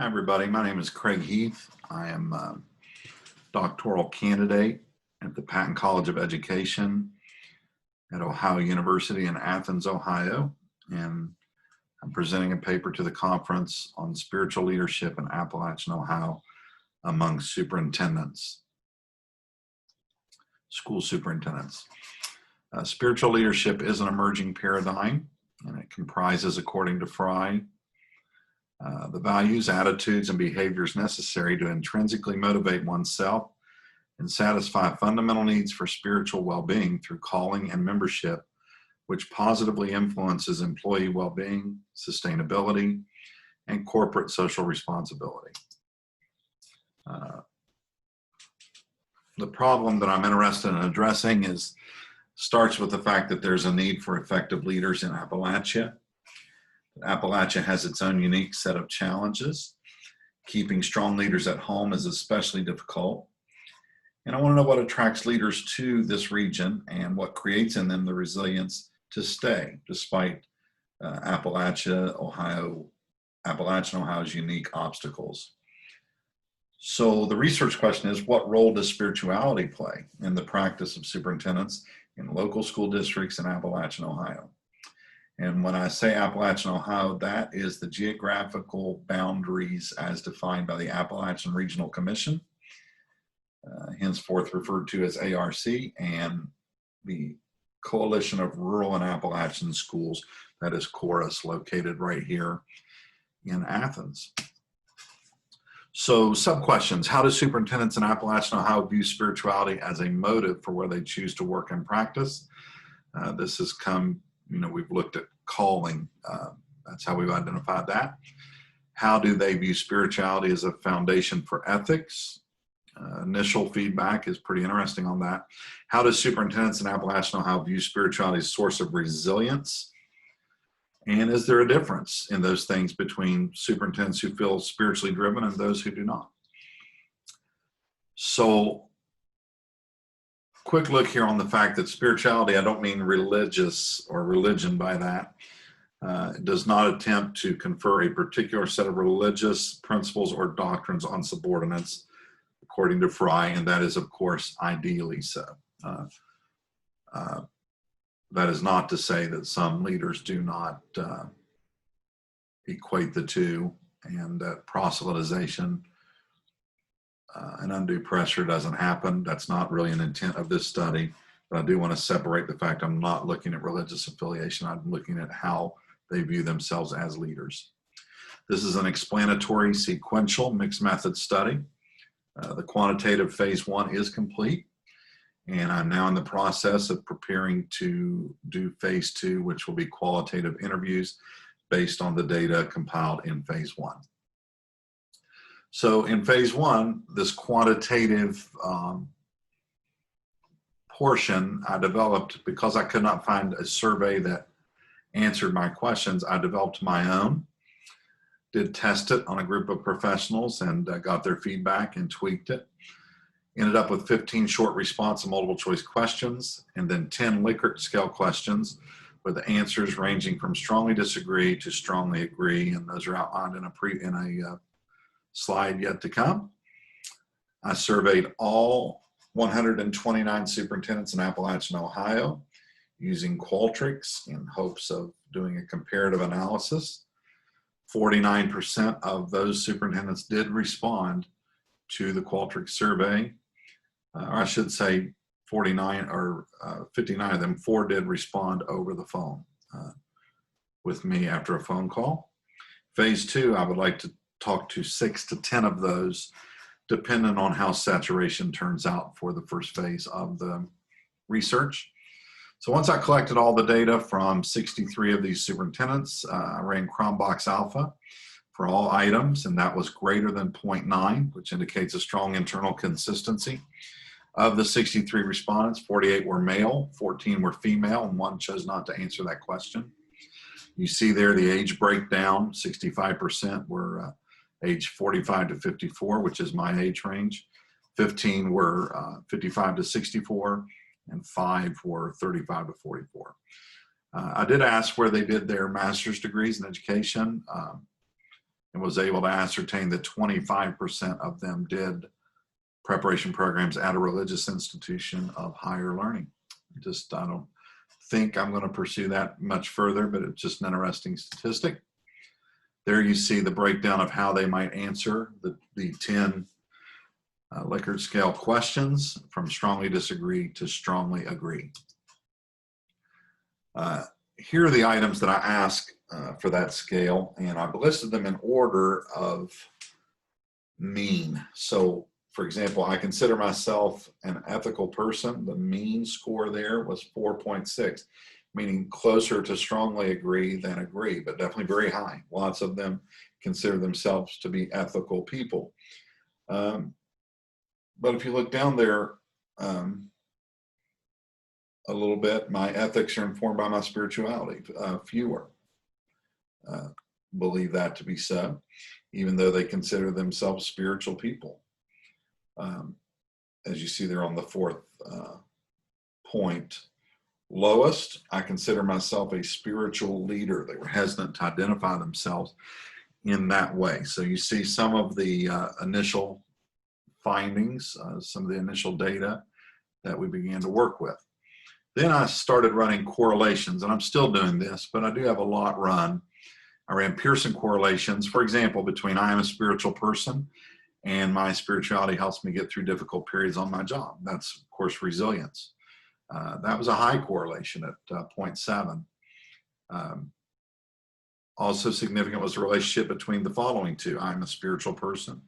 Hi, everybody. My name is Craig Heath. I am a doctoral candidate at the Patton College of Education at Ohio University in Athens, Ohio. And I'm presenting a paper to the conference on spiritual leadership in Appalachian, Ohio among superintendents, school superintendents. Spiritual leadership is an emerging paradigm, and it comprises, according to Fry, the values, attitudes, and behaviors necessary to intrinsically motivate oneself and satisfy fundamental needs for spiritual well-being through calling and membership, which positively influences employee well-being, sustainability, and corporate social responsibility. The problem that I'm interested in addressing starts with the fact that there's a need for effective leaders in Appalachia. Appalachia has its own unique set of challenges. Keeping strong leaders at home is especially difficult. And I want to know what attracts leaders to this region and what creates in them the resilience to stay despite Appalachian Ohio's unique obstacles. So the research question is, what role does spirituality play in the practice of superintendents in local school districts in Appalachian Ohio? And when I say Appalachian Ohio, that is the geographical boundaries as defined by the Appalachian Regional Commission, henceforth referred to as ARC, and the Coalition of Rural and Appalachian Schools, that is CHORUS, located right here in Athens. So sub-questions: how do superintendents in Appalachian Ohio view spirituality as a motive for where they choose to work and practice? This has come, we've looked at calling. That's how we've identified that. How do they view spirituality as a foundation for ethics? Initial feedback is pretty interesting on that. How do superintendents in Appalachian Ohio view spirituality as a source of resilience? And is there a difference in those things between superintendents who feel spiritually driven and those who do not? So, quick look here on the fact that spirituality, I don't mean religious or religion by that. It does not attempt to confer a particular set of religious principles or doctrines on subordinates, according to Fry, and that is, of course, ideally so. That is not to say that some leaders do not equate the two, and that proselytization and undue pressure doesn't happen. That's not really an intent of this study, but I do want to separate the fact I'm not looking at religious affiliation. I'm looking at how they view themselves as leaders. This is an explanatory, sequential, mixed method study. The quantitative phase 1 is complete, and I'm now in the process of preparing to do phase 2, which will be qualitative interviews based on the data compiled in phase 1. So in phase 1, this quantitative portion I developed because I could not find a survey that answered my questions. I developed my own, did test it on a group of professionals, and got their feedback and tweaked it. Ended up with 15 short response and multiple choice questions, and then 10 Likert scale questions with the answers ranging from strongly disagree to strongly agree, and those are outlined in a slide yet to come. I surveyed all 129 superintendents in Appalachian, Ohio, using Qualtrics in hopes of doing a comparative analysis. 49% of those superintendents did respond to the Qualtrics survey, or I should say 59 or 59 of them, 4 did respond over the phone with me after a phone call. Phase 2, I would like to talk to 6 to 10 of those, depending on how saturation turns out for the first phase of the research. So once I collected all the data from 63 of these superintendents, I ran Cronbach's Alpha for all items, and that was greater than 0.9, which indicates a strong internal consistency. Of the 63 respondents, 48 were male, 14 were female, and 1 chose not to answer that question. You see there the age breakdown: 65% were age 45 to 54, which is my age range. 15 were 55 to 64, and 5 were 35 to 44. I did ask where they did their master's degrees in education. and was able to ascertain that 25% of them did preparation programs at a religious institution of higher learning. I don't think I'm going to pursue that much further, but it's just an interesting statistic. There you see the breakdown of how they might answer the 10 Likert scale questions, from strongly disagree to strongly agree. Here are the items that I ask for that scale, and I've listed them in order of mean. So, for example, I consider myself an ethical person. The mean score there was 4.6, meaning closer to strongly agree than agree, but definitely very high. Lots of them consider themselves to be ethical people. But if you look down there a little bit, my ethics are informed by my spirituality. Fewer believe that to be so, even though they consider themselves spiritual people. As you see there on the fourth point, lowest, I consider myself a spiritual leader. They were hesitant to identify themselves in that way. So you see some of the initial findings, some of the initial data that we began to work with. Then I started running correlations, and I'm still doing this, but I do have a lot run. I ran Pearson correlations, for example, between I am a spiritual person and my spirituality helps me get through difficult periods on my job. That's, of course, resilience. That was a high correlation at 0.7. Also significant was the relationship between the following two. I'm a spiritual person,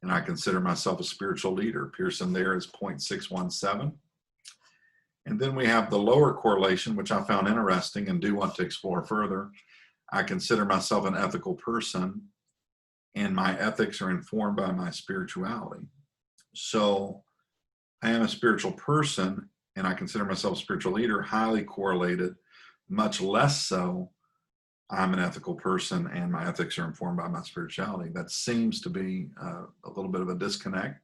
and I consider myself a spiritual leader. Pearson there is 0.617. And then we have the lower correlation, which I found interesting and do want to explore further. I consider myself an ethical person, and my ethics are informed by my spirituality. So I am a spiritual person, and I consider myself a spiritual leader, highly correlated. Much less so, I'm an ethical person, and my ethics are informed by my spirituality. That seems to be a little bit of a disconnect.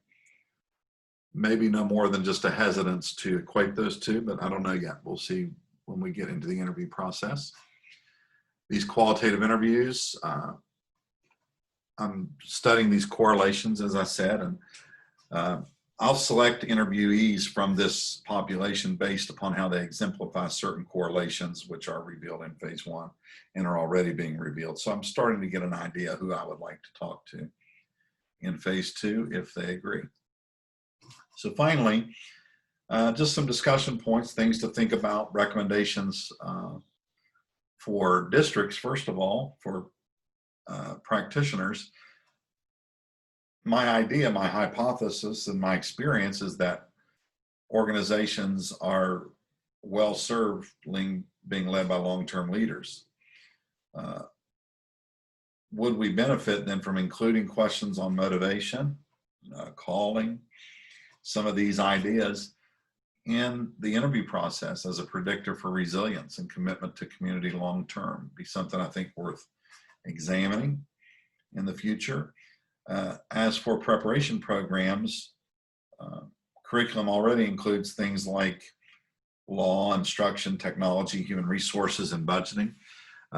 Maybe no more than just a hesitance to equate those two, but I don't know yet. We'll see when we get into the interview process. These qualitative interviews, I'm studying these correlations, as I said, and I'll select interviewees from this population based upon how they exemplify certain correlations, which are revealed in phase 1 and are already being revealed. So I'm starting to get an idea who I would like to talk to in phase 2 if they agree. So finally, just some discussion points, things to think about, recommendations for districts, first of all, for practitioners. My idea, my hypothesis, and my experience is that organizations are well served being led by long-term leaders. Would we benefit then from including questions on motivation, calling, some of these ideas in the interview process as a predictor for resilience and commitment to community long-term? Be something I think worth examining in the future. As for preparation programs, curriculum already includes things like law, instruction, technology, human resources, and budgeting.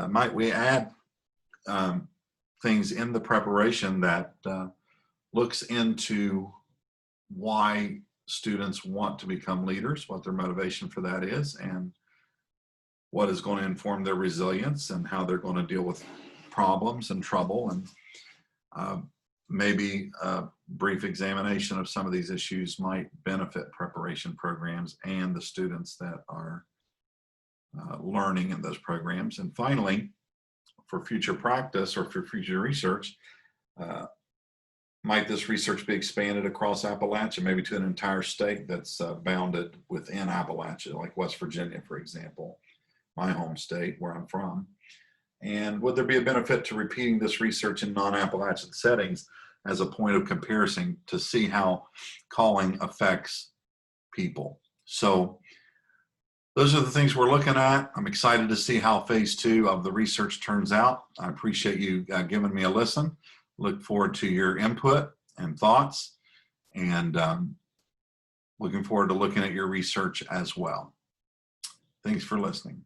Might we add things in the preparation that looks into why students want to become leaders, what their motivation for that is, and what is going to inform their resilience and how they're going to deal with problems and trouble, and maybe a brief examination of some of these issues might benefit preparation programs and the students that are learning in those programs. And finally, for future practice or for future research, might this research be expanded across Appalachia, maybe to an entire state that's bounded within Appalachia, like West Virginia, for example, my home state where I'm from? And would there be a benefit to repeating this research in non-Appalachian settings as a point of comparison to see how calling affects people? So those are the things we're looking at. I'm excited to see how phase 2 of the research turns out. I appreciate you giving me a listen. Look forward to your input and thoughts, and looking forward to looking at your research as well. Thanks for listening.